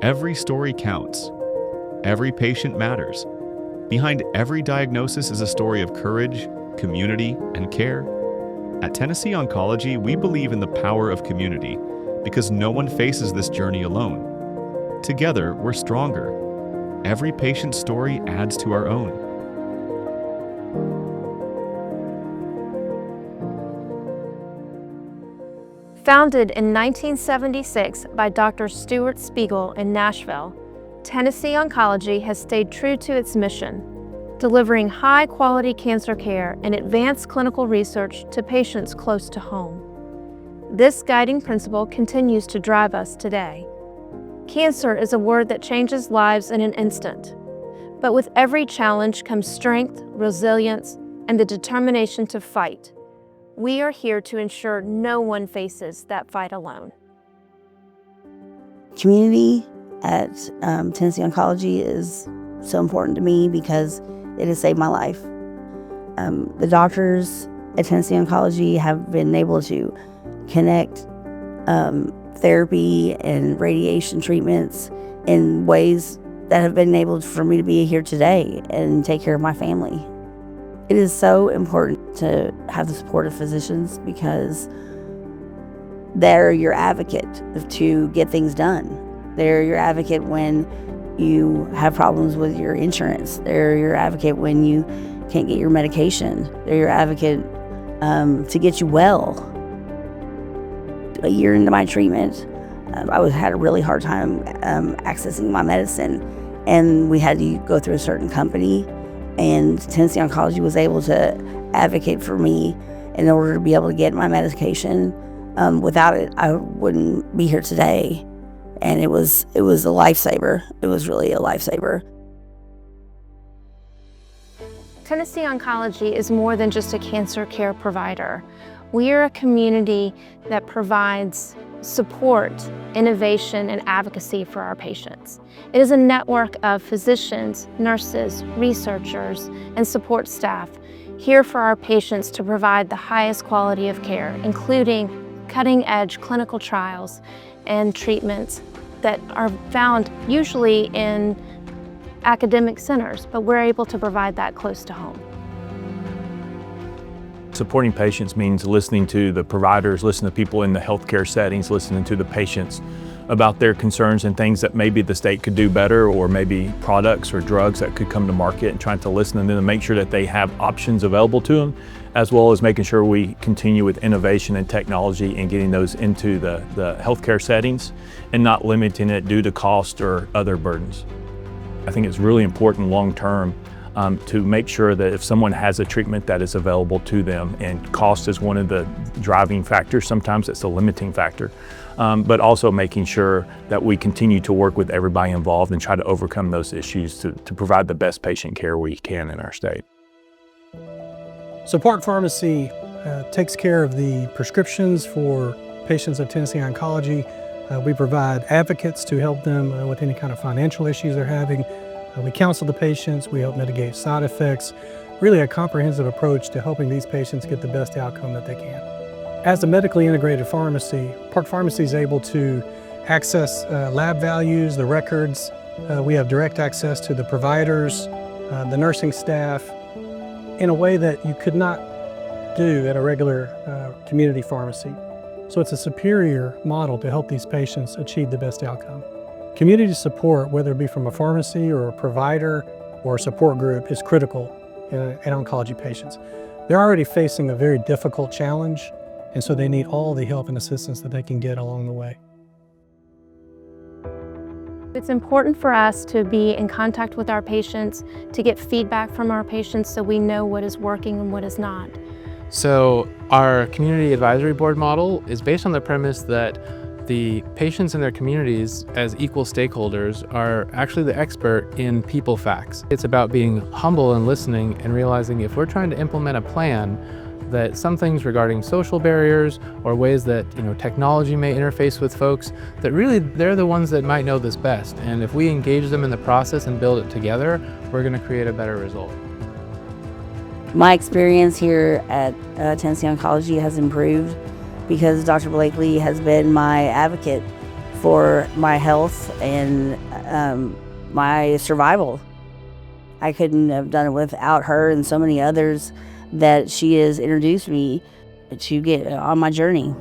Every story counts. Every patient matters. Behind every diagnosis is a story of courage, community, and care. At Tennessee Oncology, we believe in the power of community because no one faces this journey alone. Together, we're stronger. Every patient's story adds to our own. Founded in 1976 by Dr. Stuart Spigel in Nashville, Tennessee Oncology has stayed true to its mission, delivering high-quality cancer care and advanced clinical research to patients close to home. This guiding principle continues to drive us today. Cancer is a word that changes lives in an instant, but with every challenge comes strength, resilience, and the determination to fight. We are here to ensure no one faces that fight alone. Community at Tennessee Oncology is so important to me because it has saved my life. The doctors at Tennessee Oncology have been able to connect therapy and radiation treatments in ways that have been able for me to be here today and take care of my family. It is so important to have the support of physicians because they're your advocate to get things done. They're your advocate when you have problems with your insurance. They're your advocate when you can't get your medication. They're your advocate to get you well. A year into my treatment, I had a really hard time accessing my medicine, and we had to go through a certain company. And Tennessee Oncology was able to advocate for me in order to be able to get my medication. Without it, I wouldn't be here today. And it was a lifesaver. It was really a lifesaver. Tennessee Oncology is more than just a cancer care provider. We are a community that provides support, innovation, and advocacy for our patients. It is a network of physicians, nurses, researchers, and support staff here for our patients to provide the highest quality of care, including cutting-edge clinical trials and treatments that are found usually in academic centers, but we're able to provide that close to home. Supporting patients means listening to the providers, listening to people in the healthcare settings, listening to the patients about their concerns and things that maybe the state could do better, or maybe products or drugs that could come to market, and trying to listen to them and make sure that they have options available to them, as well as making sure we continue with innovation and technology and getting those into the healthcare settings and not limiting it due to cost or other burdens. I think it's really important long-term to make sure that if someone has a treatment that is available to them, and cost is one of the driving factors, sometimes it's a limiting factor, but also making sure that we continue to work with everybody involved and try to overcome those issues to provide the best patient care we can in our state. So Park Pharmacy takes care of the prescriptions for patients of Tennessee Oncology. We provide advocates to help them with any kind of financial issues they're having. We counsel the patients, we help mitigate side effects, really a comprehensive approach to helping these patients get the best outcome that they can. As a medically integrated pharmacy, Park Pharmacy is able to access lab values, the records. We have direct access to the providers, the nursing staff, in a way that you could not do at a regular community pharmacy. So it's a superior model to help these patients achieve the best outcome. Community support, whether it be from a pharmacy or a provider or a support group, is critical in oncology patients. They're already facing a very difficult challenge, and so they need all the help and assistance that they can get along the way. It's important for us to be in contact with our patients, to get feedback from our patients so we know what is working and what is not. So our community advisory board model is based on the premise that the patients in their communities as equal stakeholders are actually the expert in people facts. It's about being humble and listening and realizing if we're trying to implement a plan, that some things regarding social barriers or ways that technology may interface with folks, that really they're the ones that might know this best. And if we engage them in the process and build it together, we're going to create a better result. My experience here at Tennessee Oncology has improved because Dr. Blakely has been my advocate for my health and my survival. I couldn't have done it without her and so many others that she has introduced me to get on my journey.